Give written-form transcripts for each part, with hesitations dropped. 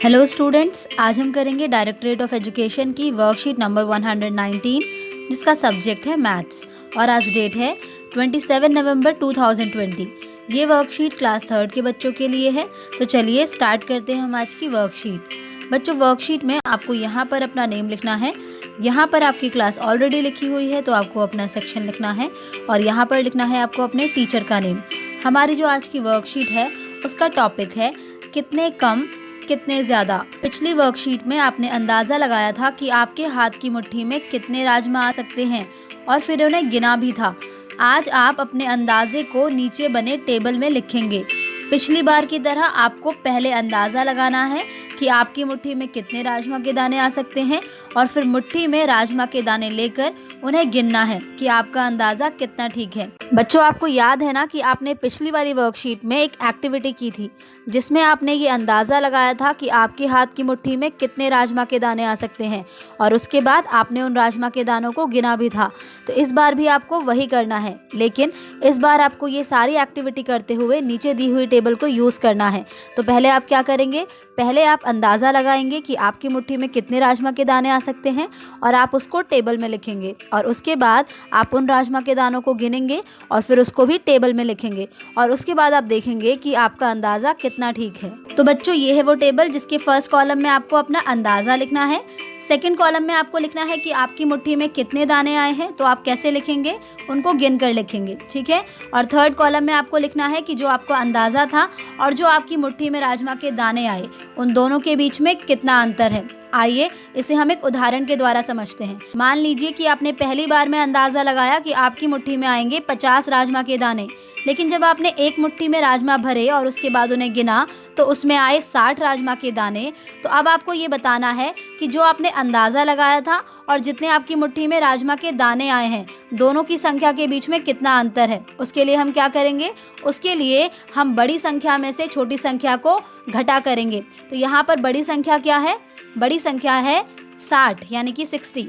Hello students, आज हम करेंगे डायरेक्टरेट ऑफ एजुकेशन की वर्कशीट नंबर 119 जिसका सब्जेक्ट है मैथ्स और आज डेट है 27 नवंबर 2020। ये वर्कशीट क्लास 3 के बच्चों के लिए है। तो चलिए स्टार्ट करते हैं हम आज की वर्कशीट। बच्चों, वर्कशीट में आपको यहाँ पर अपना नेम लिखना है। यहाँ पर आपकी क्लास ऑलरेडी लिखी हुई है तो आपको अपना सेक्शन लिखना है और यहाँ पर लिखना है आपको अपने टीचर का नेम। हमारी जो आज की वर्कशीट है उसका टॉपिक है कितने कम कितने ज़्यादा। पिछली वर्कशीट में आपने अंदाज़ा लगाया था कि आपके हाथ की मुट्ठी में कितने राजमा आ सकते हैं और फिर उन्हें गिना भी था। आज आप अपने अंदाजे को नीचे बने टेबल में लिखेंगे। पिछली बार की तरह आपको पहले अंदाज़ा लगाना है कि आपकी मुट्ठी में कितने राजमा के दाने आ सकते हैं और फिर मुट्ठी में राजमा के दाने लेकर उन्हें गिनना है कि आपका अंदाज़ा कितना ठीक है। बच्चों, आपको याद है ना कि आपने पिछली वाली वर्कशीट में एक एक्टिविटी की थी जिसमें आपने ये अंदाज़ा लगाया था कि आपके हाथ की मुट्ठी में कितने राजमा के दाने आ सकते हैं और उसके बाद आपने उन राजमा के दानों को गिना भी था। तो इस बार भी आपको वही करना है, लेकिन इस बार आपको ये सारी एक्टिविटी करते हुए नीचे दी हुई टेबल को यूज़ करना है। तो पहले आप क्या करेंगे, पहले आप अंदाज़ा लगाएंगे कि आपकी मुट्ठी में कितने राजमा के दाने आ सकते हैं और आप उसको टेबल में लिखेंगे और उसके बाद आप उन राजमा के दानों को गिनेंगे और फिर उसको भी टेबल में लिखेंगे और उसके बाद आप देखेंगे कि आपका अंदाज़ा कितना ठीक है। तो बच्चों, ये है वो टेबल जिसके फर्स्ट कॉलम में आपको अपना अंदाज़ा लिखना है। सेकंड कॉलम में आपको लिखना है कि आपकी मुट्ठी में कितने दाने आए हैं। तो आप कैसे लिखेंगे, उनको गिन कर लिखेंगे, ठीक है। और थर्ड कॉलम में आपको लिखना है कि जो आपको अंदाज़ा था और जो आपकी मुट्ठी में राजमा के दाने आए उन दोनों के बीच में कितना अंतर है। आइए इसे हम एक उदाहरण के द्वारा समझते हैं। मान लीजिए कि आपने पहली बार में अंदाज़ा लगाया कि आपकी मुट्ठी में आएंगे 50 राजमा के दाने, लेकिन जब आपने एक मुट्ठी में राजमा भरे और उसके बाद उन्हें गिना तो उसमें आए 60 राजमा के दाने। तो अब आपको ये बताना है कि जो आपने अंदाज़ा लगाया था और जितने आपकी मुट्ठी में राजमा के दाने आए हैं दोनों की संख्या के बीच में कितना अंतर है। उसके लिए हम क्या करेंगे, उसके लिए हम बड़ी संख्या में से छोटी संख्या को घटा करेंगे। तो यहाँ पर बड़ी संख्या क्या है, बड़ी संख्या है 60 यानी कि 60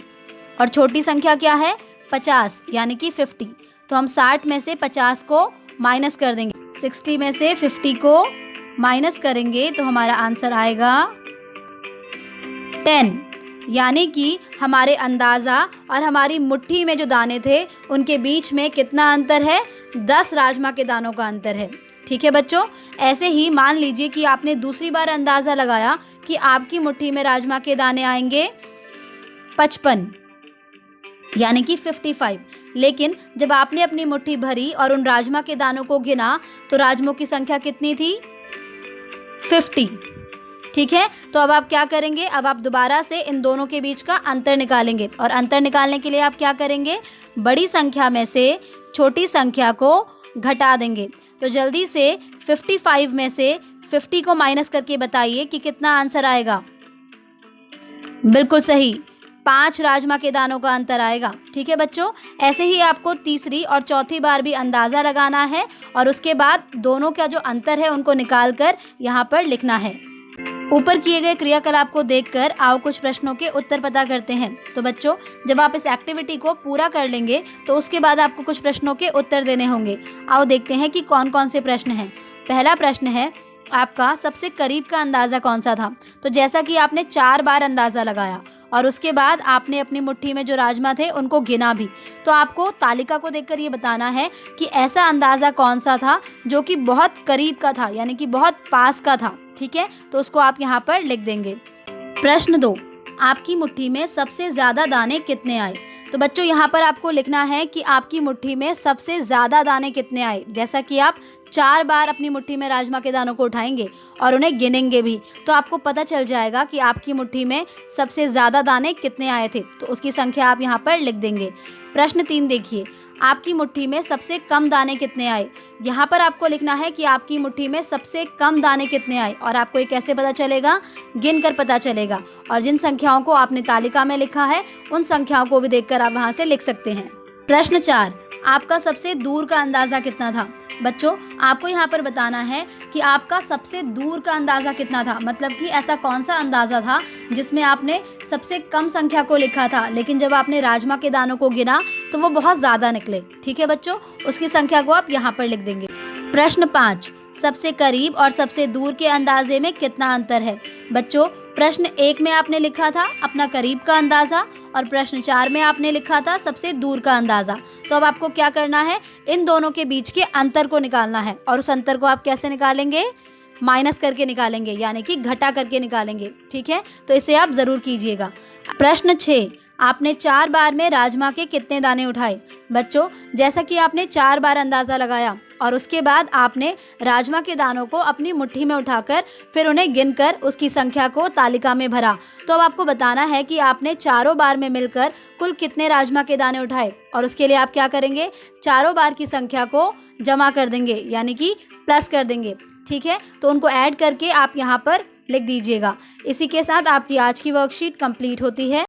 और छोटी संख्या क्या है 50 यानी कि 50। तो हम 60 में से 50 को माइनस कर देंगे, 60 में से 50 को माइनस करेंगे तो हमारा आंसर आएगा 10। यानी कि हमारे अंदाज़ा और हमारी मुट्ठी में जो दाने थे उनके बीच में कितना अंतर है, 10 राजमा के दानों का अंतर है, ठीक है बच्चों। ऐसे ही मान लीजिए कि आपने दूसरी बार अंदाज़ा लगाया कि आपकी मुट्ठी में राजमा के दाने आएंगे 55 यानी कि 55, लेकिन जब आपने अपनी मुट्ठी भरी और उन राजमा के दानों को गिना तो राजमों की संख्या कितनी थी, 50, ठीक है। तो अब आप क्या करेंगे, अब आप दोबारा से इन दोनों के बीच का अंतर निकालेंगे और अंतर निकालने के लिए आप क्या करेंगे, बड़ी संख्या में से छोटी संख्या को घटा देंगे। तो जल्दी से 55 में से 50 को माइनस करके बताइए कि कितना आंसर आएगा। बिल्कुल सही, 5 राजमा के दानों का अंतर आएगा, ठीक है बच्चों। ऐसे ही आपको तीसरी और चौथी बार भी अंदाज़ा लगाना है और उसके बाद दोनों का जो अंतर है उनको निकाल कर यहाँ पर लिखना है। ऊपर किए गए क्रियाकलाप को देखकर आओ कुछ प्रश्नों के उत्तर पता करते हैं। तो बच्चों, जब आप इस एक्टिविटी को पूरा कर लेंगे तो उसके बाद आपको कुछ प्रश्नों के उत्तर देने होंगे। आओ देखते हैं कि कौन कौन से प्रश्न हैं। पहला प्रश्न है, आपका सबसे करीब का अंदाज़ा कौन सा था। तो जैसा कि आपने 4 बार अंदाज़ा लगाया और उसके बाद आपने अपनी मुट्ठी में जो राजमा थे उनको गिना भी, तो आपको तालिका को देखकर ये बताना है कि ऐसा अंदाज़ा कौन सा था जो कि बहुत करीब का था यानी कि बहुत पास का था, ठीक है। तो उसको आप यहाँ पर लिख देंगे। प्रश्न 2, आपकी मुट्ठी में सबसे ज़्यादा दाने कितने आए। तो बच्चों, यहाँ पर आपको लिखना है कि आपकी मुट्ठी में सबसे ज़्यादा दाने कितने आए। जैसा कि आप 4 बार अपनी मुट्ठी में राजमा के दानों को उठाएंगे और उन्हें गिनेंगे भी तो आपको पता चल जाएगा कि आपकी मुट्ठी में सबसे ज़्यादा दाने कितने आए थे। तो उसकी संख्या आप यहाँ पर लिख देंगे। प्रश्न 3 देखिए, आपकी मुट्ठी में सबसे कम दाने कितने आए। यहाँ पर आपको लिखना है कि आपकी मुट्ठी में सबसे कम दाने कितने आए और आपको ये कैसे पता चलेगा, गिन कर पता चलेगा। और जिन संख्याओं को आपने तालिका में लिखा है उन संख्याओं को भी देखकर आप वहाँ से लिख सकते हैं। प्रश्न 4, आपका सबसे दूर का अंदाज़ा कितना था। बच्चों, आपको यहाँ पर बताना है कि आपका सबसे दूर का अंदाज़ा कितना था, मतलब कि ऐसा कौन सा अंदाज़ा था जिसमें आपने सबसे कम संख्या को लिखा था लेकिन जब आपने राजमा के दानों को गिना तो वो बहुत ज़्यादा निकले, ठीक है बच्चों। उसकी संख्या को आप यहाँ पर लिख देंगे। प्रश्न 5, सबसे करीब और सबसे दूर के अंदाजे में कितना अंतर है। बच्चों, प्रश्न 1 में आपने लिखा था अपना करीब का अंदाज़ा और प्रश्न 4 में आपने लिखा था सबसे दूर का अंदाज़ा। तो अब आपको क्या करना है, इन दोनों के बीच के अंतर को निकालना है और उस अंतर को आप कैसे निकालेंगे, माइनस करके निकालेंगे, यानी कि घटा करके निकालेंगे। ठीक है, तो इसे आप ज़रूर कीजिएगा। प्रश्न 6, आपने 4 बार में राजमा के कितने दाने उठाए। बच्चों, जैसा कि आपने 4 बार अंदाज़ा लगाया और उसके बाद आपने राजमा के दानों को अपनी मुट्ठी में उठाकर फिर उन्हें गिनकर उसकी संख्या को तालिका में भरा। तो अब आपको बताना है कि आपने चारों बार में मिलकर कुल कितने राजमा के दाने उठाए और उसके लिए आप क्या करेंगे, चारों बार की संख्या को जमा कर देंगे, यानी कि प्लस कर देंगे। ठीक है, तो उनको ऐड करके आप यहाँ पर लिख दीजिएगा। इसी के साथ आपकी आज की वर्कशीट कंप्लीट होती है।